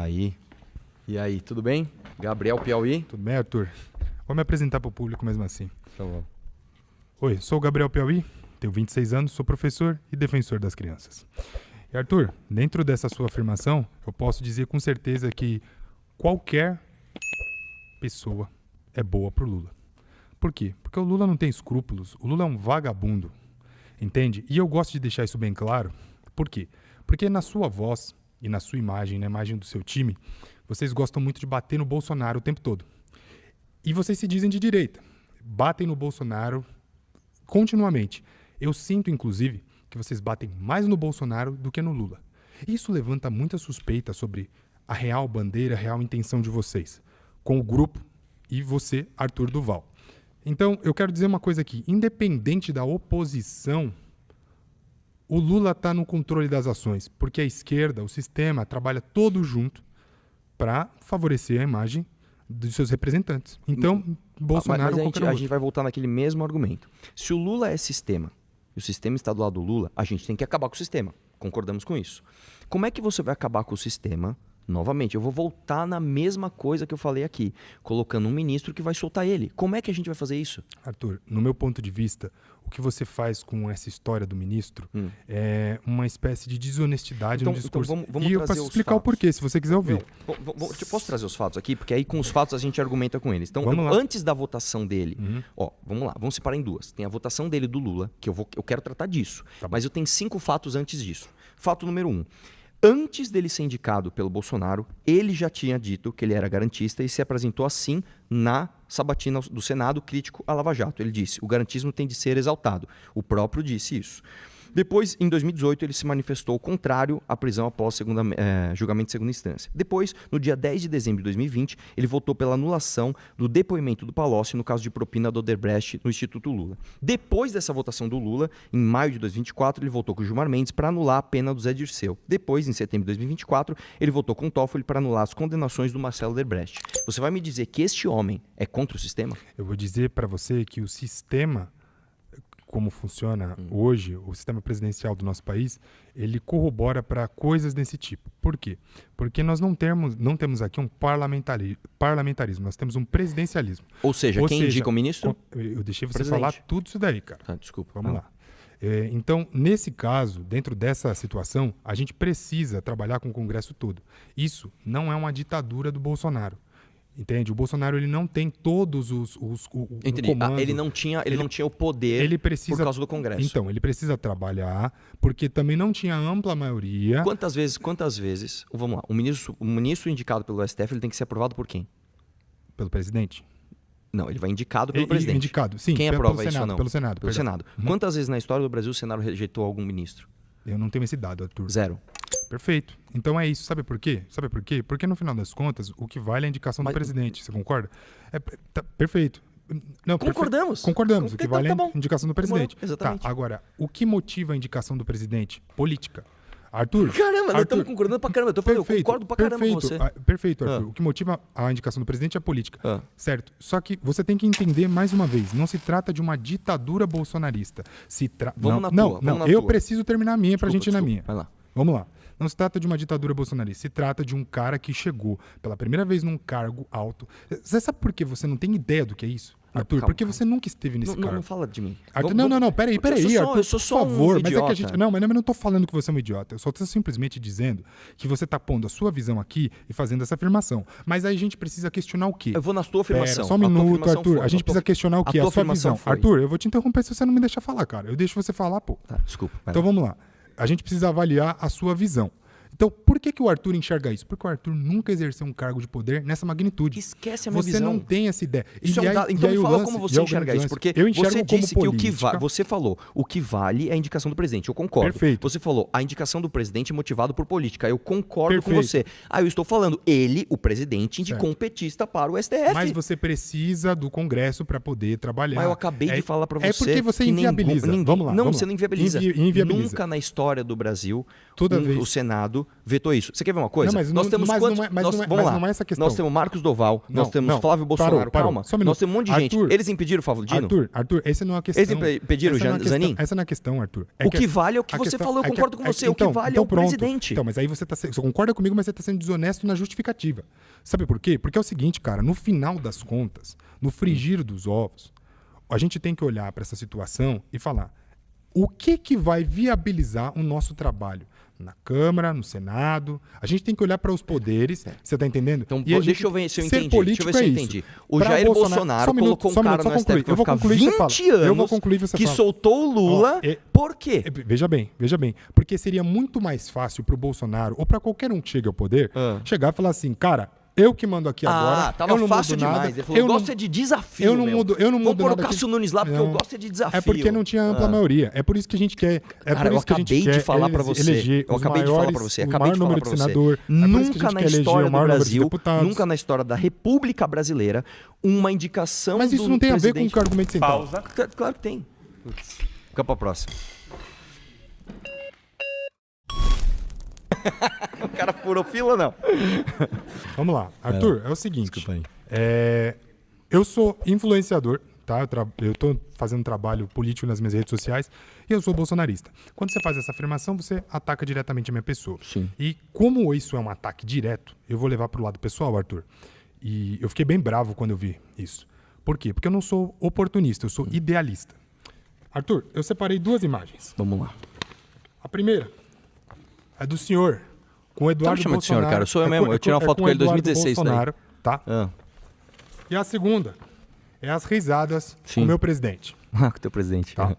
E aí, tudo bem? Gabriel Piauí? Tudo bem, Arthur? Vou me apresentar para o público mesmo assim. Tá bom. Oi, sou o Gabriel Piauí, tenho 26 anos, sou professor e defensor das crianças. E Arthur, dentro dessa sua afirmação, eu posso dizer com certeza que qualquer pessoa é boa pro Lula. Por quê? Porque o Lula não tem escrúpulos, o Lula é um vagabundo, entende? E eu gosto de deixar isso bem claro. Por quê? Porque na sua voz e na sua imagem, na imagem do seu time, vocês gostam muito de bater no Bolsonaro o tempo todo. E vocês se dizem de direita, batem no Bolsonaro continuamente. Eu sinto, inclusive, que vocês batem mais no Bolsonaro do que no Lula. Isso levanta muita suspeita sobre a real bandeira, a real intenção de vocês, com o grupo e você, Arthur Duval. Então, eu quero dizer uma coisa aqui. Independente da oposição, o Lula está no controle das ações, porque a esquerda, o sistema, trabalha todo junto para favorecer a imagem dos seus representantes. Então, Bolsonaro ou qualquer outro. A gente vai voltar naquele mesmo argumento. Se o Lula é sistema e o sistema está do lado do Lula, a gente tem que acabar com o sistema. Concordamos com isso. Como é que você vai acabar com o sistema? Novamente, eu vou voltar na mesma coisa que eu falei aqui, colocando um ministro que vai soltar ele. Como é que a gente vai fazer isso? Arthur, no meu ponto de vista, o que você faz com essa história do ministro é uma espécie de desonestidade no discurso. Então vamos e eu posso explicar o porquê, se você quiser ouvir. Posso trazer os fatos aqui? Porque aí com os fatos a gente argumenta com eles. Então, antes da votação dele, vamos lá, vamos separar em duas. Tem a votação dele do Lula, que eu quero tratar disso. Tá, mas eu tenho 5 fatos antes disso. Fato número 1. Antes dele ser indicado pelo Bolsonaro, ele já tinha dito que ele era garantista e se apresentou assim na sabatina do Senado crítico à Lava Jato. Ele disse, o garantismo tem de ser exaltado. O próprio disse isso. Depois, em 2018, ele se manifestou contrário à prisão após julgamento de segunda instância. Depois, no dia 10 de dezembro de 2020, ele votou pela anulação do depoimento do Palocci no caso de propina do Odebrecht no Instituto Lula. Depois dessa votação do Lula, em maio de 2024, ele votou com o Gilmar Mendes para anular a pena do Zé Dirceu. Depois, em setembro de 2024, ele votou com o Toffoli para anular as condenações do Marcelo Odebrecht. Você vai me dizer que este homem é contra o sistema? Eu vou dizer para você que o sistema, como funciona hoje, o sistema presidencial do nosso país, ele corrobora para coisas desse tipo. Por quê? Porque nós não temos aqui um parlamentarismo, nós temos um presidencialismo. Ou seja, quem indica o ministro? Eu deixei você falar tudo isso daí, cara. Ah, desculpa. Vamos lá. Então, nesse caso, dentro dessa situação, a gente precisa trabalhar com o Congresso todo. Isso não é uma ditadura do Bolsonaro. Entende? O Bolsonaro ele não tem todos o comando. Ele não tinha o poder por causa do Congresso. Então, ele precisa trabalhar, porque também não tinha ampla maioria. Quantas vezes, vamos lá, o ministro indicado pelo STF ele tem que ser aprovado por quem? Pelo presidente? Não, ele vai indicado pelo presidente. Indicado, sim. Quem aprova isso ou não? Pelo Senado. Pelo Senado. Quantas vezes na história do Brasil o Senado rejeitou algum ministro? Eu não tenho esse dado, Arthur. 0. Perfeito. Então é isso. Sabe por quê? Porque no final das contas, o que vale é a indicação do presidente. Você concorda? Perfeito. Não, concordamos. Concordamos. O que vale é a indicação do presidente. Exatamente. Tá, agora, o que motiva a indicação do presidente? Política. Arthur. Caramba, nós estamos concordando pra caramba. Eu concordo pra caramba com você. Perfeito, Arthur. O que motiva a indicação do presidente é a política. Certo. Só que você tem que entender, mais uma vez, não se trata de uma ditadura bolsonarista. Eu preciso terminar a minha pra gente ir na minha. Vai lá. Vamos lá. Não se trata de uma ditadura bolsonarista. Se trata de um cara que chegou pela primeira vez num cargo alto. Você sabe por que você não tem ideia do que é isso? Arthur, porque você nunca esteve nesse cargo. Não fala de mim. Arthur, peraí, Arthur, eu sou só por favor. Um idiota. Mas é que a gente, mas eu não tô falando que você é um idiota. Eu só tô simplesmente dizendo que você tá pondo a sua visão aqui e fazendo essa afirmação. Mas aí a gente precisa questionar o quê? Eu vou na tua afirmação. Só um minuto, Arthur. A gente precisa questionar o quê? A sua visão. Arthur, eu vou te interromper se você não me deixar falar, cara. Eu deixo você falar, pô. Tá, desculpa. Então vamos lá. A gente precisa avaliar a sua visão. Então, por que o Arthur enxerga isso? Porque o Arthur nunca exerceu um cargo de poder nessa magnitude. Esquece a minha visão. Você não tem essa ideia. Então me fala como você enxerga isso. Porque você disse que você falou, o que vale é a indicação do presidente. Eu concordo. Perfeito. Você falou, a indicação do presidente é motivada por política. Eu concordo com você. Eu estou falando, o presidente, indicou um petista para o STF. Mas você precisa do Congresso para poder trabalhar. Mas eu acabei de falar para você. É porque você inviabiliza. Vamos lá. Não, você não inviabiliza. Nunca na história do Brasil, o Senado Senado vetou isso. Você quer ver uma coisa? Não, mas nós temos quantos... Vamos lá. Não é essa questão. Nós temos Marcos Doval, nós temos Flávio Bolsonaro. Calma. Nós temos um monte de gente. Eles impediram o Favudino? Arthur, essa não é a questão. Eles impediram o Zanin? Essa não é a questão, Arthur. O que vale é o que você falou, eu concordo com você. O que vale é o presidente. Então, mas aí você concorda comigo, mas você está sendo desonesto na justificativa. Sabe por quê? Porque é o seguinte, cara, no final das contas, no frigir dos ovos, a gente tem que olhar para essa situação e falar o que vai viabilizar o nosso trabalho na Câmara, no Senado. A gente tem que olhar para os poderes, você está entendendo? Então, deixa eu ver se eu entendi. Deixa eu ver se eu entendi. O Jair Bolsonaro colocou um cara no STF que vai ficar 20 anos que soltou o Lula. Por quê? Veja bem. Porque seria muito mais fácil para o Bolsonaro ou para qualquer um que chegue ao poder chegar e falar assim, cara, eu que mando aqui agora. Tava eu não fácil mudo demais. nada. Ele falou, eu gosto de desafio. Eu não mudo Vamos pôr nada. O Cássio Nunes lá porque eu gosto de desafio. É porque não tinha ampla maioria. É por isso que a gente quer. Cara, eu acabei de falar pra você. Acabei de falar pra você. Nunca na história do Brasil, nunca na história da República Brasileira, uma indicação. Mas isso não tem a ver com o argumento central. Pausa. Claro que tem. Fica pra próxima. O cara furou fila ou não? Vamos lá. Arthur, é o seguinte. Desculpa aí. Eu sou influenciador, tá? Eu tô fazendo trabalho político nas minhas redes sociais e eu sou bolsonarista. Quando você faz essa afirmação, você ataca diretamente a minha pessoa. Sim. E como isso é um ataque direto, eu vou levar pro lado pessoal, Arthur. E eu fiquei bem bravo quando eu vi isso. Por quê? Porque eu não sou oportunista, eu sou idealista. Arthur, eu separei 2 imagens. Vamos lá. A primeira é do senhor, com o Eduardo Bolsonaro. De senhor, cara. Sou eu mesmo. Eu tirei uma foto com ele em 2016. Bolsonaro, tá? E a segunda é as risadas com o meu presidente. Com o teu presidente. Tá?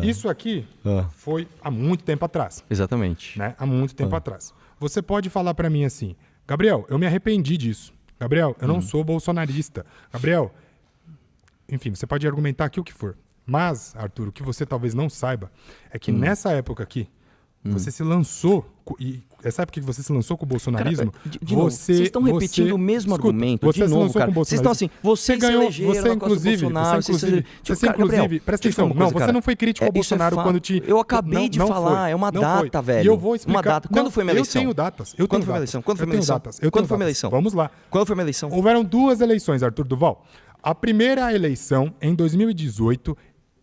Isso aqui foi há muito tempo atrás. Exatamente. Né? Há muito tempo atrás. Você pode falar pra mim assim, Gabriel, eu me arrependi disso. Gabriel, eu não sou bolsonarista. Gabriel, enfim, você pode argumentar aqui o que for. Mas, Arthur, o que você talvez não saiba é que nessa época aqui, você se lançou, e essa época que você se lançou com o bolsonarismo, vocês estão repetindo o mesmo argumento. Você de novo, se lançou cara. com o vocês estão assim, vocês se elegeram você inclusive, presta atenção, não, você não foi crítico ao Bolsonaro quando te... Eu acabei de falar, é uma data, velho. E eu vou explicar. Uma data. Quando foi minha eleição? Eu tenho datas. Quando foi minha eleição? Quando foi minha eleição? Vamos lá. Quando foi minha eleição? Houveram 2 eleições, Arthur Duval. A primeira eleição, em 2018,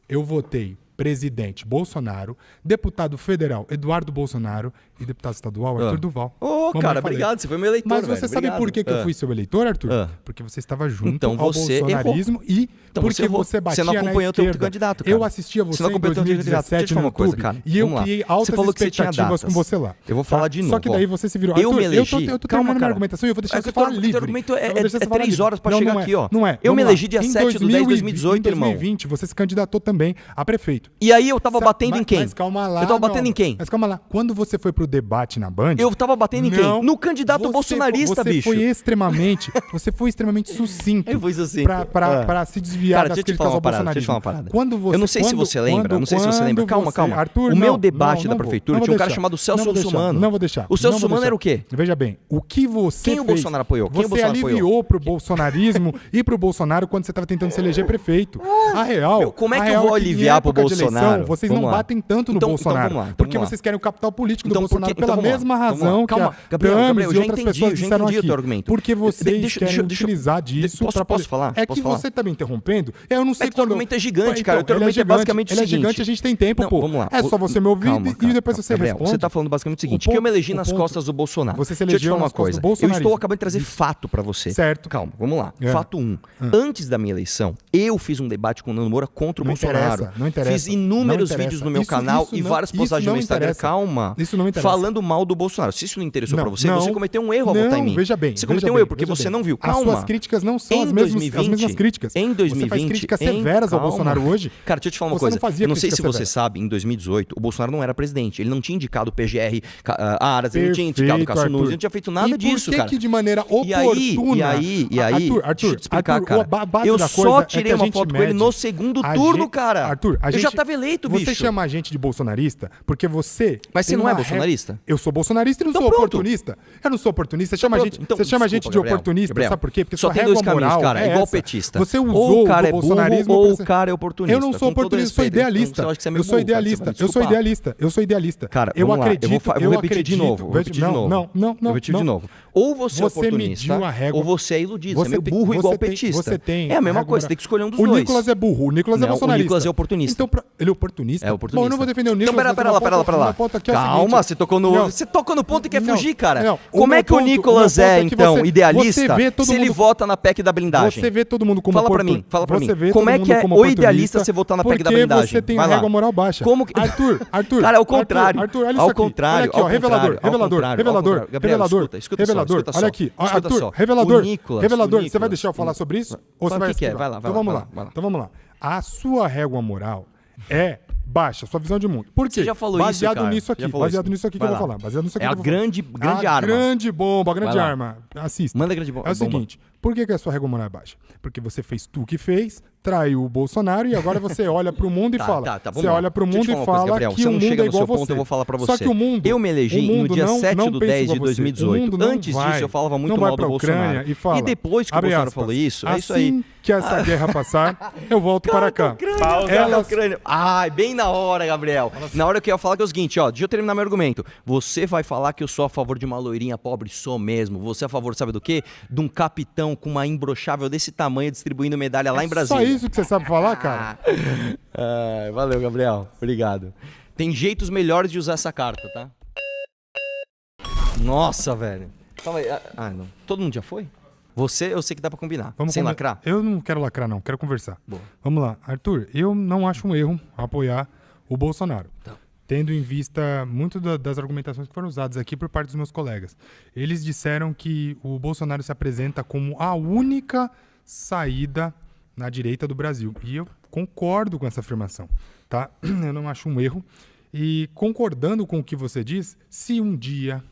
eu votei presidente Bolsonaro, deputado federal Eduardo Bolsonaro e deputado estadual Arthur Duval. Cara, obrigado, você foi meu eleitor, Mas você sabe por que eu fui seu eleitor, Arthur? Porque você estava junto ao bolsonarismo e porque você batia na esquerda. Você não acompanhou o teu candidato, cara. Eu assistia você em 2017 no YouTube e eu criei altas expectativas com você lá. Eu vou falar de novo. Só que daí você se virou. Eu me elegi. Eu tô terminando minha argumentação e eu vou deixar você falar livre. O argumento é 3 horas pra chegar aqui, ó. Não é. Eu me elegi dia 7 de 10 de 2018, irmão. Em 2020, você se candidatou também a prefeito. E aí eu tava batendo em quem? Mas calma lá. Eu tava batendo em quem? Mas calma lá. Quando você foi pro debate na Band... Eu tava batendo em quem? No candidato bolsonarista, bicho. Você foi extremamente sucinto. Eu fui sucinto. Pra se desviar das críticas ao bolsonarismo. Deixa eu falar uma parada. Eu não sei se você lembra. Calma. Arthur, o meu debate da prefeitura tinha um cara chamado Celso Russomano. Não vou deixar. O Celso Russomano era o quê? Veja bem, o que você fez... Quem o Bolsonaro apoiou? Você aliviou pro bolsonarismo e pro Bolsonaro quando você tava tentando se eleger prefeito. A real... Como é que eu vou aliviar pro Bolsonaro? Vocês não batem tanto no Bolsonaro. Porque vocês querem o capital político do Bolsonaro pela mesma razão que a Gabriel, e outras pessoas disseram aqui. Porque vocês querem utilizar disso pra... Posso falar? É que você tá me interrompendo. Eu não sei quando... O argumento é gigante, cara. O teu argumento é basicamente o seguinte. Ele é gigante, a gente tem tempo, pô. Vamos lá. É só você me ouvir e depois você responde. Você tá falando basicamente o seguinte, que eu me elegi nas costas do Bolsonaro. Você se elegeu nas costas do Bolsonaro. Eu estou acabando de trazer fato pra você. Certo. Calma, vamos lá. Fato 1. Antes da minha eleição, eu fiz um debate com o Nando Moura contra o Bolsonaro. Não interessa. Fiz inúmeros vídeos no meu canal e várias postagens no Instagram. Calma. Isso não interessa. Falando mal do Bolsonaro. Se isso não interessou pra você, você cometeu um erro ao votar em mim. Veja bem. Você cometeu um erro porque você não viu. Calma. As suas críticas não são as mesmas críticas. Em 2020. Você faz críticas severas ao Bolsonaro hoje. Cara, deixa eu te falar uma coisa. Eu não sei se você sabe, em 2018, o Bolsonaro não era presidente. Ele não tinha indicado o PGR Aras, ele não tinha indicado o Cássio Nunes, ele não tinha feito nada disso, cara. E por que de maneira oportuna... E aí, deixa eu te explicar, cara. Eu só tirei uma foto com ele no segundo turno, cara. Arthur, eu já estava eleito, bicho. Você chama a gente de bolsonarista porque você... Mas você não é bolsonarista? Eu sou bolsonarista e não sou oportunista. Eu não sou oportunista. Você chama a gente de oportunista, Gabriel, sabe por quê? Porque só tem dois caminhos, cara. É igual petista. Você usou ou o cara do bolsonarismo... Ou o cara é oportunista. Eu não sou oportunista, eu sou idealista. Eu sou idealista. Eu sou idealista. Cara, eu acredito... Eu vou repetir de novo. Não. Eu vou repetir de novo. Ou você é oportunista, ou você é iludido. Você é meio burro igual petista. É a mesma coisa, você tem que escolher um dos dois. O Nicolas é burro, o Nicolas é bolsonarista. O Nicolas é oportunista. Então, ele é oportunista? É oportunista. Bom, eu não vou defender o Nicolas. Então, pera lá. Calma, você tocou no ponto e quer fugir, cara. Não. Como é que o Nicolas é, então, idealista se ele vota na PEC da blindagem? Você vê todo mundo como oportunista. Fala pra mim. Como é que é o idealista você votar na PEC da blindagem? Porque você tem a régua moral baixa. Arthur. Cara, é o contrário. Arthur, olha isso aqui. Olha aqui, ó, revelador. Olha aqui, Arthur, revelador. Você vai deixar eu falar sobre isso? Ou você vai... O que é? Vai lá. Então vamos lá. A sua régua moral é baixa, sua visão de mundo. Por quê? Você já falou isso, cara. Baseado nisso aqui que eu vou falar. É a grande arma. Grande bomba, a grande arma. Assista. Manda a grande bomba. É o seguinte, por que a sua régua moral é baixa? Porque você fez tu que fez, traiu o Bolsonaro e agora você olha pro mundo e fala. Você olha pro mundo e fala que o mundo é igual a você. Eu vou falar pra você. Só que o mundo... Eu me elegi no dia 7/10 de 2018. Antes disso, eu falava muito mal do Bolsonaro. E depois que o Bolsonaro falou isso, é isso aí. Assim que essa guerra passar, eu volto para cá. Ai, bem na hora, Gabriel. Na hora que eu ia falar que é o seguinte, ó, deixa eu terminar meu argumento. Você vai falar que eu sou a favor de uma loirinha pobre? Sou mesmo. Você é a favor, sabe do quê? De um capitão com uma imbrochável desse tamanho distribuindo medalha lá em Brasília. Só isso que você sabe falar, cara? Valeu, Gabriel. Obrigado. Tem jeitos melhores de usar essa carta, tá? Nossa, velho. Calma aí. Não. Todo mundo já foi? Você, eu sei que dá pra combinar. Sem lacrar? Eu não quero lacrar, não. Quero conversar. Boa. Vamos lá. Arthur, eu não acho um erro apoiar o Bolsonaro. Tá. Tendo em vista muito das argumentações que foram usadas aqui por parte dos meus colegas. Eles disseram que o Bolsonaro se apresenta como a única saída na direita do Brasil. E eu concordo com essa afirmação, tá? Eu não acho um erro. E concordando com o que você diz, se um dia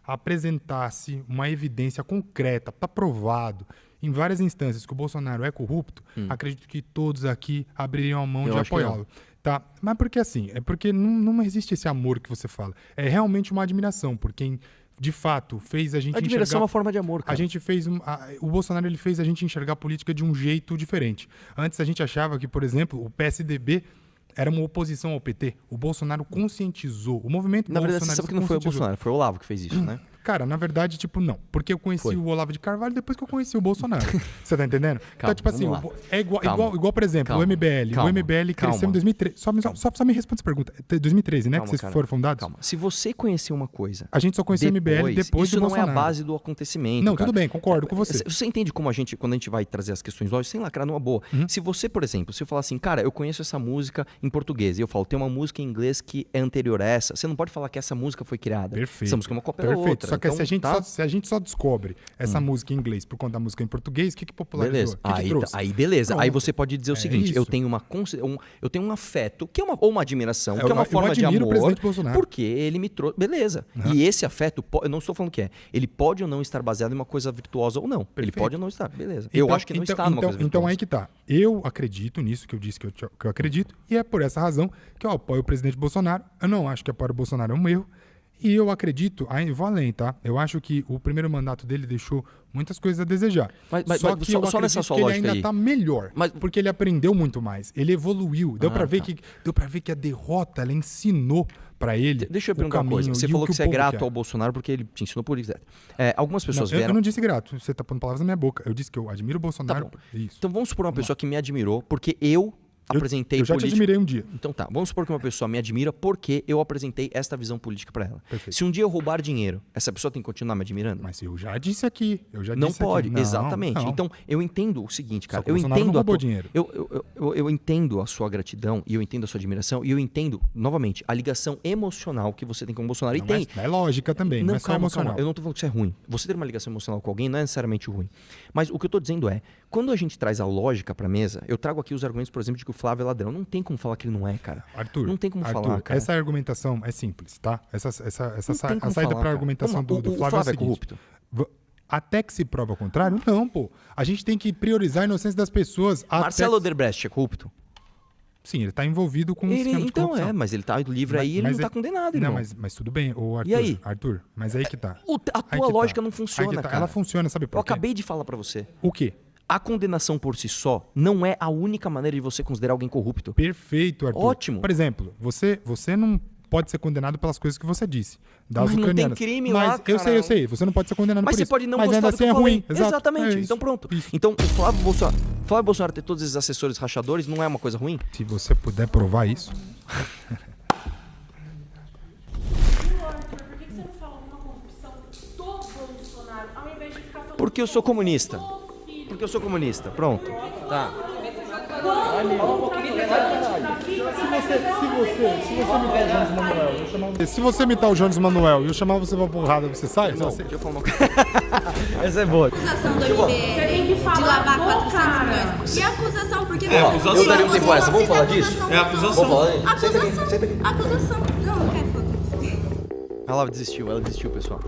apresentasse uma evidência concreta, tá provado em várias instâncias que o Bolsonaro é corrupto, acredito que todos aqui abririam a mão de apoiá-lo. Tá? Mas porque assim, é porque não existe esse amor que você fala. É realmente uma admiração por quem, de fato, fez a gente admiração é uma forma de amor, cara. A gente fez o Bolsonaro ele fez a gente enxergar a política de um jeito diferente. Antes a gente achava que, por exemplo, o PSDB era uma oposição ao PT. O Bolsonaro conscientizou. O movimento Na verdade, você sabe que não foi o Bolsonaro, foi o Olavo que fez isso, né? Cara, na verdade, tipo, não. Porque eu conheci o Olavo de Carvalho depois que eu conheci o Bolsonaro. Você tá entendendo? Calma, então, tipo assim, é igual, por exemplo, o MBL. Calma, o MBL cresceu em 2013. Só me responde essa pergunta. 2013, né? Que vocês foram fundados? Calma. Se você conheceu uma coisa... A gente só conheceu o MBL depois do Bolsonaro. Isso não é a base do acontecimento, Não, cara. Tudo bem, concordo com você. Você entende como quando a gente vai trazer as questões lógicas, sem lacrar numa boa. Se você, por exemplo, se eu falar assim, cara, eu conheço essa música em português, e eu falo, tem uma música em inglês que é anterior a essa, você não pode falar que essa música foi criada. Perfeito. Essa música é uma cópia da outra. Só que se a gente só descobre essa música em inglês por conta da música em português, o que popularizou? Beleza. Aí beleza. Pronto. Aí você pode dizer o seguinte, eu tenho um afeto, que é ou uma admiração, que é uma forma de amor, o presidente Bolsonaro. porque ele me trouxe... Beleza. E esse afeto, eu não estou falando que é. Ele pode ou não estar baseado em uma coisa virtuosa ou não. Perfeito. Ele pode ou não estar. Beleza. Eu acho que não está numa coisa virtuosa. Então aí que tá. Eu acredito nisso que eu disse que eu acredito, e é por essa razão que eu apoio o presidente Bolsonaro. Eu não acho que apoiar o Bolsonaro é um erro. E eu acredito, vou além, tá? Eu acho que o primeiro mandato dele deixou muitas coisas a desejar. Só que eu acredito que ele ainda tá melhor, porque ele aprendeu muito mais, ele evoluiu. Deu pra ver que a derrota, ela ensinou pra ele. Deixa eu perguntar uma coisa. Você falou que você é grato ao Bolsonaro porque ele te ensinou por isso. Algumas pessoas vieram... Eu não disse grato, você tá pondo palavras na minha boca. Eu disse que eu admiro o Bolsonaro. Tá bom. Então vamos supor uma pessoa que me admirou porque eu apresentei política. Eu já te admirei um dia. Então tá, vamos supor que uma pessoa me admira porque eu apresentei esta visão política pra ela. Perfeito. Se um dia eu roubar dinheiro, essa pessoa tem que continuar me admirando? Mas eu já disse aqui. Não pode, exatamente. Não. Então eu entendo o seguinte, cara. Eu entendo não roubou dinheiro. Eu entendo a sua gratidão e eu entendo a sua admiração e eu entendo, novamente, a ligação emocional que você tem com o Bolsonaro. Não, mas é lógica também, não é só emocional. Calma. Eu não tô falando que isso é ruim. Você ter uma ligação emocional com alguém não é necessariamente ruim. Mas o que eu tô dizendo é, quando a gente traz a lógica pra mesa, eu trago aqui os argumentos, por exemplo, de que o Flávio é ladrão. Não tem como falar que ele não é, cara. Arthur, não tem como falar, cara. Essa argumentação é simples, tá? A saída para a argumentação do Flávio é o seguinte. Corrupto. Até que se prova o contrário, não, pô. A gente tem que priorizar a inocência das pessoas. Marcelo Odebrecht é corrupto? Sim, ele tá envolvido com um esquema de corrupção. Mas ele tá livre aí e ele não tá condenado, irmão. Não, mas tudo bem, ô Arthur. E aí? Arthur, mas aí que tá. A tua lógica não funciona, cara. Ela funciona, sabe por quê? Eu acabei de falar pra você. O quê? A condenação por si só não é a única maneira de você considerar alguém corrupto. Perfeito, Arthur. Ótimo. Por exemplo, você não pode ser condenado pelas coisas que você disse. Mas não tem crime lá, cara. Eu sei. Você não pode ser condenado por isso. Mas você pode não mas gostar ainda do assim que eu é falei. ruim. Exatamente. É então pronto. Isso. Então o Flávio Bolsonaro ter todos esses assessores rachadores não é uma coisa ruim? Se você puder provar isso... Por que você não fala alguma corrupção do Bolsonaro, ao invés de ficar falando... Porque eu sou comunista. Porque eu sou comunista. Pronto. Tá. Se você imitar o Jones Manuel e eu chamar você pra porrada, você sai? Não, deixa eu falar uma coisa. Essa é boa. Acusação do MBL de lavar 400 milhões. E a acusação, porque você acusação. Eu daria um tempo essa. Vamos falar disso? É acusação. Vamos falar. Acusação. Senta aqui. Acusação. Não quero falar. Ela desistiu, pessoal.